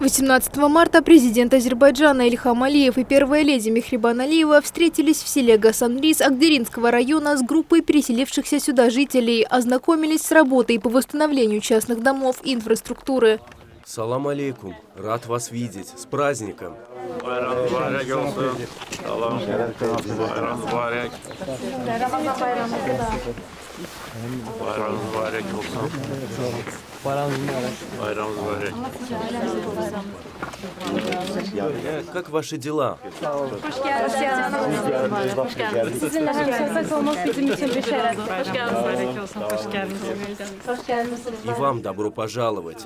18 марта президент Азербайджана Ильхам Алиев и первая леди Мехрибан Алиева встретились в селе Гасанрис Агдеринского района с группой переселившихся сюда жителей, ознакомились с работой по восстановлению частных домов и инфраструктуры. Салам алейкум. Рад вас видеть. С праздником. Как ваши дела? И вам добро пожаловать.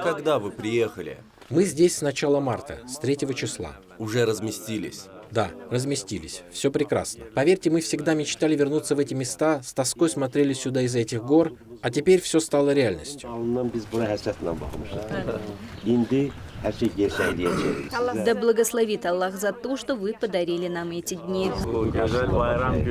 Когда вы приехали? Мы здесь с начала марта, с 3 числа. Уже разместились? Да, разместились. Все прекрасно. Поверьте, мы всегда мечтали вернуться в эти места, с тоской смотрели сюда из этих гор, а теперь все стало реальностью. Да благословит Аллах за то, что вы подарили нам эти дни.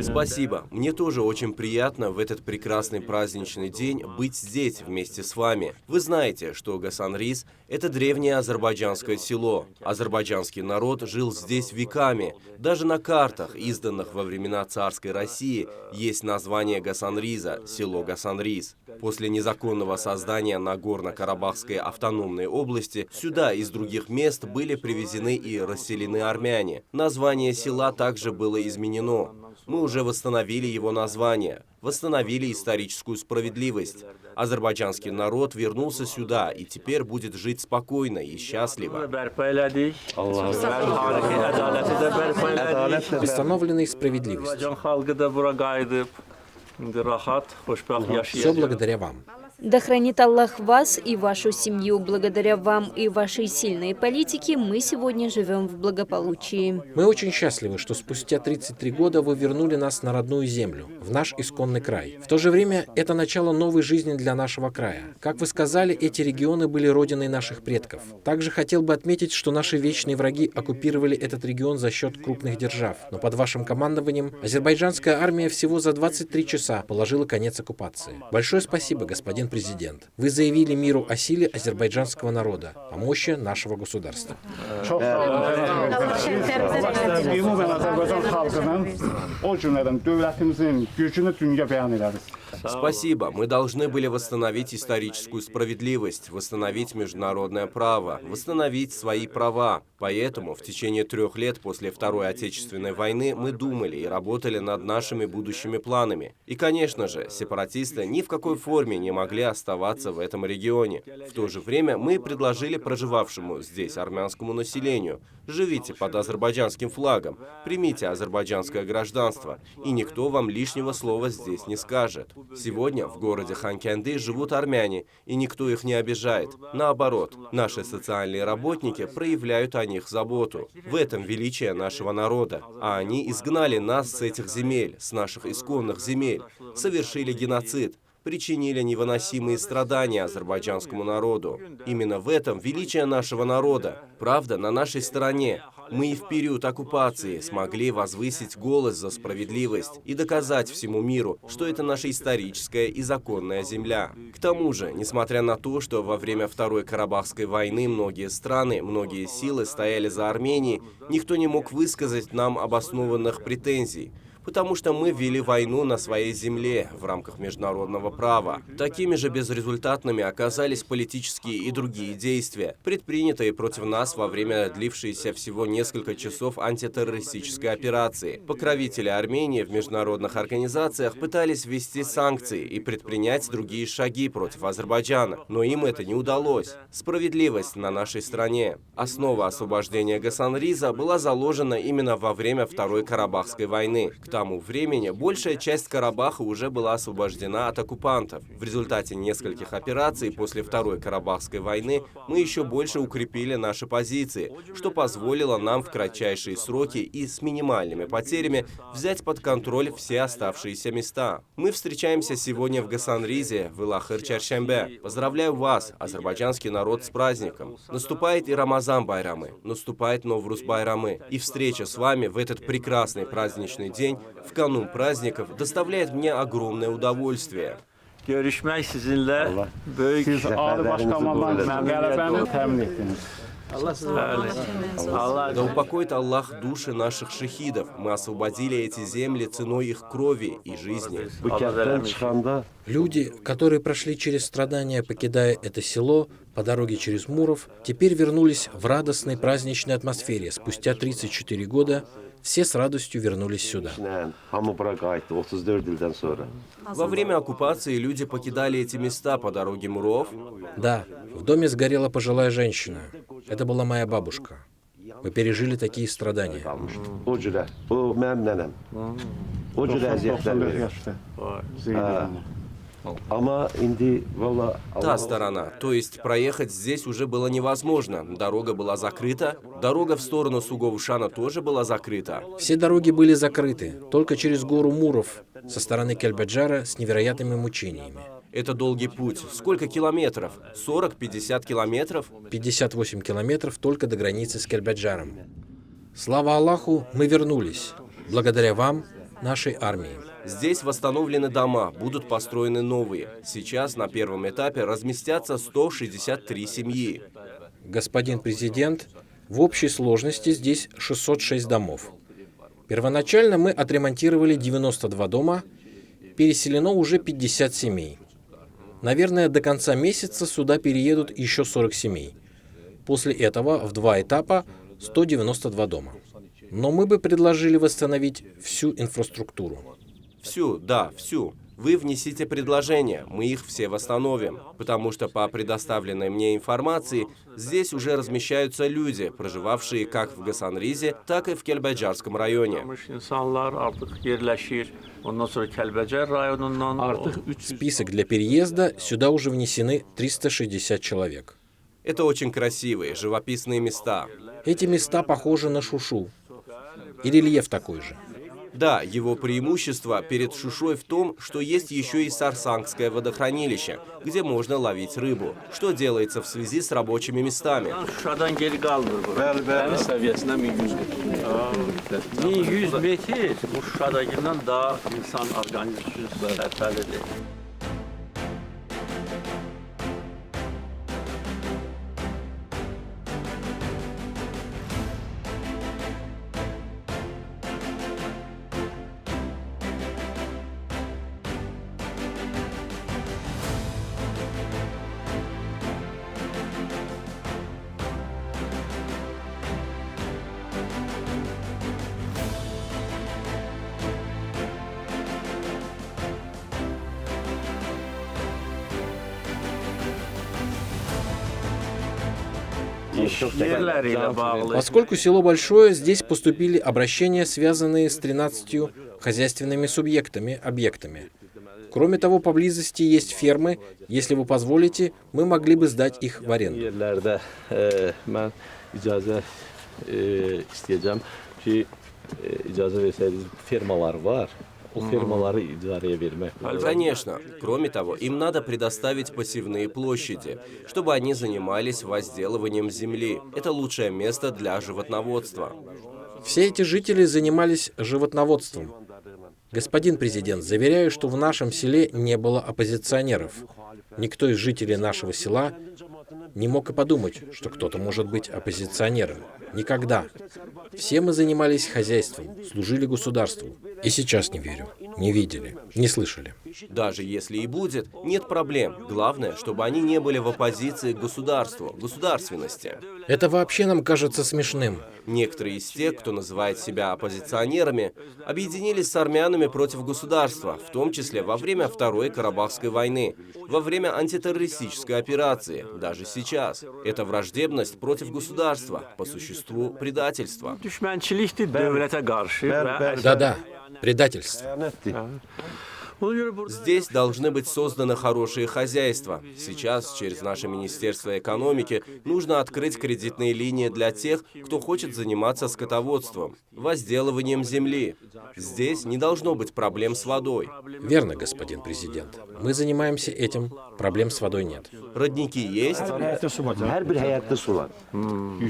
Спасибо. Мне тоже очень приятно в этот прекрасный праздничный день быть здесь вместе с вами. Вы знаете, что Гасанрис – это древнее азербайджанское село. Азербайджанский народ жил здесь веками. Даже на картах, изданных во времена царской России, есть название Гасанриза – село Гасанрис. После незаконного создания Нагорно-Карабахской автономной области сюда из других мест были привезены и расселены армяне. Название села также было изменено. Мы уже восстановили его название, восстановили историческую справедливость. Азербайджанский народ вернулся сюда и теперь будет жить спокойно и счастливо. Восстановленной справедливостью. Все благодаря вам. Да хранит Аллах вас и вашу семью. Благодаря вам и вашей сильной политике мы сегодня живем в благополучии. Мы очень счастливы, что спустя 33 года вы вернули нас на родную землю, в наш исконный край. В то же время это начало новой жизни для нашего края. Как вы сказали, эти регионы были родиной наших предков. Также хотел бы отметить, что наши вечные враги оккупировали этот регион за счет крупных держав. Но под вашим командованием азербайджанская армия всего за 23 часа положила конец оккупации. Большое спасибо, господин президент. Вы заявили миру о силе азербайджанского народа, о мощи нашего государства. Спасибо. Мы должны были восстановить историческую справедливость, восстановить международное право, восстановить свои права. Поэтому в течение 3 лет после Второй Отечественной войны мы думали и работали над нашими будущими планами. И, конечно же, сепаратисты ни в какой форме не могли оставаться в этом регионе. В то же время мы предложили проживавшему здесь армянскому населению: живите под азербайджанским флагом, примите азербайджанское гражданство, и никто вам лишнего слова здесь не скажет. Сегодня в городе Ханкенди живут армяне, и никто их не обижает. Наоборот, наши социальные работники проявляют о них заботу. В этом величие нашего народа. А они изгнали нас с этих земель, с наших исконных земель, совершили геноцид, причинили невыносимые страдания азербайджанскому народу. Именно в этом величие нашего народа. Правда на нашей стороне. Мы и в период оккупации смогли возвысить голос за справедливость и доказать всему миру, что это наша историческая и законная земля. К тому же, несмотря на то, что во время Второй Карабахской войны многие страны, многие силы стояли за Арменией, никто не мог высказать нам обоснованных претензий, потому что мы вели войну на своей земле в рамках международного права. Такими же безрезультатными оказались политические и другие действия, предпринятые против нас во время длившейся всего несколько часов антитеррористической операции. Покровители Армении в международных организациях пытались ввести санкции и предпринять другие шаги против Азербайджана, но им это не удалось. Справедливость на нашей стороне. Основа освобождения Гасанриза была заложена именно во время Второй Карабахской войны. К тому времени большая часть Карабаха уже была освобождена от оккупантов. В результате нескольких операций после Второй Карабахской войны мы еще больше укрепили наши позиции, что позволило нам в кратчайшие сроки и с минимальными потерями взять под контроль все оставшиеся места. Мы встречаемся сегодня в Гасанризе, в Илахыр-Чаршембе. Поздравляю вас, азербайджанский народ, с праздником. Наступает и Рамазан Байрамы, наступает Новруз Байрамы. И встреча с вами в этот прекрасный праздничный день в канун праздников доставляет мне огромное удовольствие. Görüşmek sizinle Allah büyük siz Ali Başkanımdan qələbəni təmin etdiniz. Allah Да упокоит Аллах души наших шахидов. Мы освободили эти земли ценой их крови и жизни. Bu kənddən çıxanda Люди, которые прошли через страдания, покидая это село по дороге через Муров, теперь вернулись в радостной праздничной атмосфере. Спустя 34 года все с радостью вернулись сюда. hamı bura qayıtdı 34 ildən sonra. Во время оккупации люди покидали эти места по дороге Муров. Да, в доме сгорела пожилая женщина. Это была моя бабушка. Мы пережили такие страдания. O cürə, o mənim nənəm. O cürə əziyyətlər 94 verir. yaşda. Zeynəb. Amma indi valla Та сторона. То есть проехать здесь уже было невозможно. Дорога была закрыта. Дорога в сторону Суговушана тоже была закрыта. Все дороги были закрыты, только через гору Муров со стороны Кельбаджара с невероятными мучениями. Это долгий путь. Сколько километров? 40-50 километров? 58 километров только до границы с Кельбаджаром. Слава Аллаху, мы вернулись. Благодаря вам, нашей армии. Здесь восстановлены дома, будут построены новые. Сейчас на первом этапе разместятся 163 семьи. Господин президент, в общей сложности здесь 606 домов. Первоначально мы отремонтировали 92 дома, переселено уже 50 семей. Наверное, до конца месяца сюда переедут еще 40 семей. После этого в 2 этапа 192 дома. Но мы бы предложили восстановить всю инфраструктуру. Всю, да, всю. Вы внесите предложения, мы их все восстановим. Потому что по предоставленной мне информации, здесь уже размещаются люди, проживавшие как в Гасанризе, так и в Кельбаджарском районе. İnsanlar artıq yerləşir. Ondan sonra Kəlbəcər rayonundan artıq 300 В список для переезда сюда уже внесены 360 человек. Это очень красивые, живописные места. Эти места похожи на Шушу. И рельеф такой же. Да, его преимущество перед Шушой в том, что есть еще и Сарсангское водохранилище, где можно ловить рыбу. Что делается в связи с рабочими местами? Şuşadan geri qalmır bura. Dəniz səviyyəsindən 1100 metr bu Şuşadakindən daha insan orqanizmi üçün sərfəlidir. İş yerləri ilə bağlı Поскольку село большое, здесь поступили обращения, связанные с 13 хозяйственными субъектами, объектами. Кроме того, поблизости есть фермы. Если вы позволите, мы могли бы сдать их в аренду. Yerlərdə mən icazə istəyəcəm ki, icazə versəydiniz, fermalar var. O fermaları icarəyə vermək. Конечно. Кроме того, им надо предоставить посевные площади, чтобы они занимались возделыванием земли. Это лучшее место для животноводства. Все эти жители занимались животноводством. Господин президент, заверяю, что в нашем селе не было оппозиционеров. Никто из жителей нашего села не мог и подумать, что кто-то может быть оппозиционером. Никогда. Все мы занимались хозяйством, служили государству. И сейчас не верю. Не видели, не слышали. Даже если и будет, нет проблем. Главное, чтобы они не были в оппозиции к государству, государственности. Это вообще нам кажется смешным. Некоторые из тех, кто называет себя оппозиционерами, объединились с армянами против государства, в том числе во время Второй Карабахской войны, во время антитеррористической операции, даже сейчас. Это враждебность против государства, по существу предательство. düşmənçilikdir dövlətə qarşı və Да-да, предательство. xəyanətdir. Ona görə burada Здесь должны быть созданы хорошие хозяйства. Сейчас через наше Министерство экономики нужно открыть кредитные линии для тех, кто хочет заниматься скотоводством, возделыванием земли. Здесь не должно быть проблем с водой. Верно, господин президент. Мы занимаемся этим проблем с водой нет. Родники есть? Her bir həyətdə su var.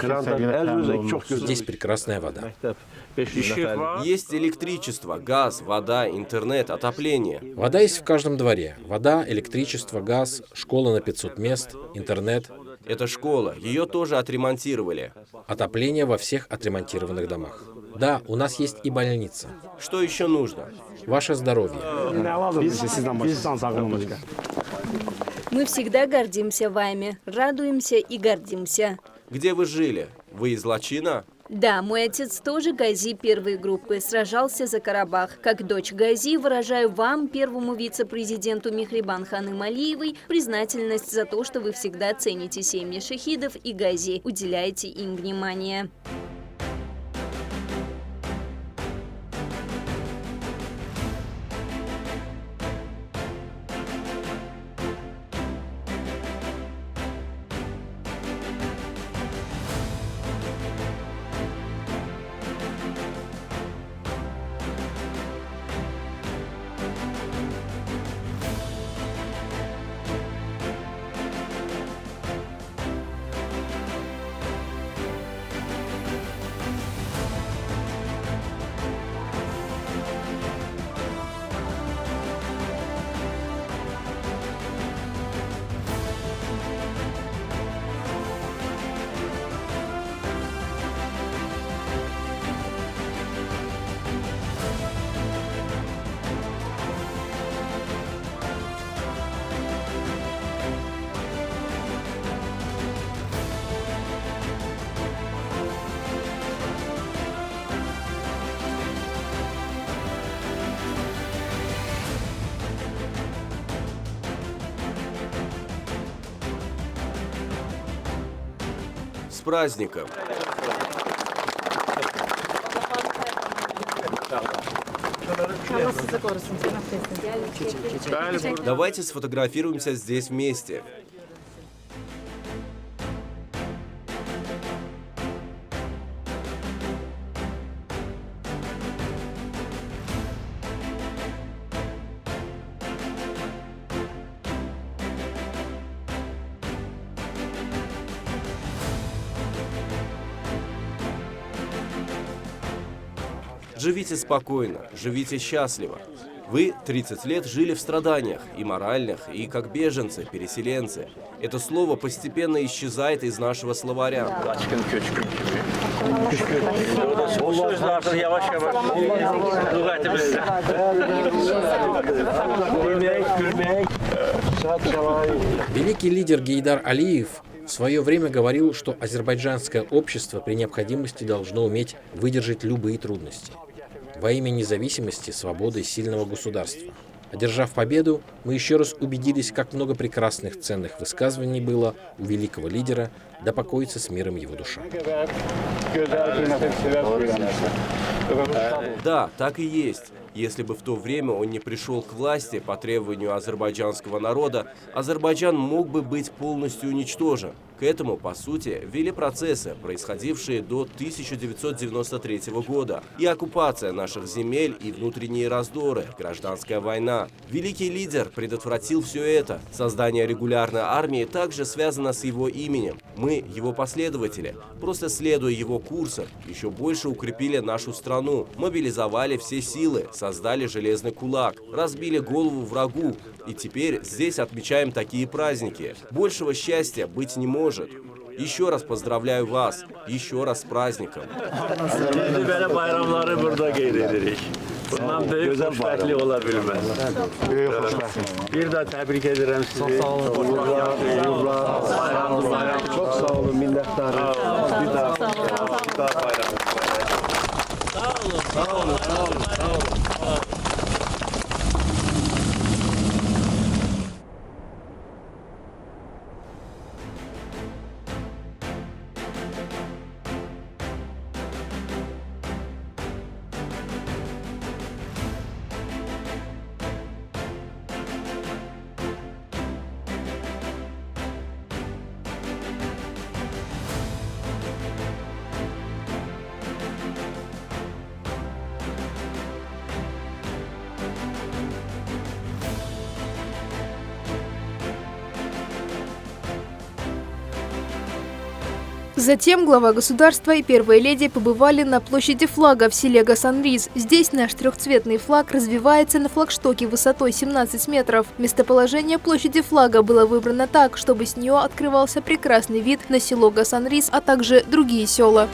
Krandan əl üzək çox gözəl. Здесь прекрасная вода. Məktəb 500 nəfər. Есть электричество, газ, вода, интернет, отопление. Вода есть в каждом дворе. Вода, электричество, газ, школа на 500 мест, интернет, Это школа, ее тоже отремонтировали. отопление во всех отремонтированных домах. Да, у нас есть и больница. Что еще нужно? Ваше здоровье. Мы всегда гордимся вами, радуемся и гордимся. Где вы жили? Вы из Лачина? Да, мой отец тоже Гази первой группы, сражался за Карабах. Как дочь Гази выражаю вам, первому вице-президенту Мехрибан Ханым Алиевой, признательность за то, что вы всегда цените семьи шахидов и Гази, уделяете им внимание. С праздником! Давайте сфотографируемся здесь вместе. Живите спокойно, живите счастливо. Вы 30 лет жили в страданиях, и моральных, и как беженцы, переселенцы. Это слово постепенно исчезает из нашего словаря. O sözlər artıq yavaş-yavaş lüğəti biləcək. Великий лидер Гейдар Алиев в свое время говорил, что азербайджанское общество при необходимости должно уметь выдержать любые трудности во имя независимости, свободы и сильного государства. Одержав победу, мы еще раз убедились, как много прекрасных ценных высказываний было у великого лидера, да покоится с миром его душа. Да, так и есть. Если бы в то время он не пришел к власти по требованию азербайджанского народа, Азербайджан мог бы быть полностью уничтожен. К этому, по сути, вели процессы, происходившие до 1993 года. И оккупация наших земель, и внутренние раздоры, гражданская война. Великий лидер предотвратил все это. Создание регулярной армии также связано с его именем. Мы, его последователи, просто следуя его курсам, еще больше укрепили нашу страну, мобилизовали все силы, создали железный кулак, разбили голову врагу. И теперь здесь отмечаем такие праздники. Большего счастья быть не может. Еще раз поздравляю вас, еще раз с праздником. Biz belə bayramları burada qeyd edirik. Bundan böyük xoşbəxtlik ola bilməz. Bir daha təbrik edirəm sizi. Sağ olun. Bayramınız Çok sağ olun, minnettarım. Bir daha bayram. Sağ olun. Затем глава государства и первая леди побывали на площади флага в селе Гасан-Рис. Здесь наш трехцветный флаг развивается на флагштоке высотой 17 метров. Местоположение площади флага было выбрано так, чтобы с нее открывался прекрасный вид на село Гасан-Рис, а также другие села.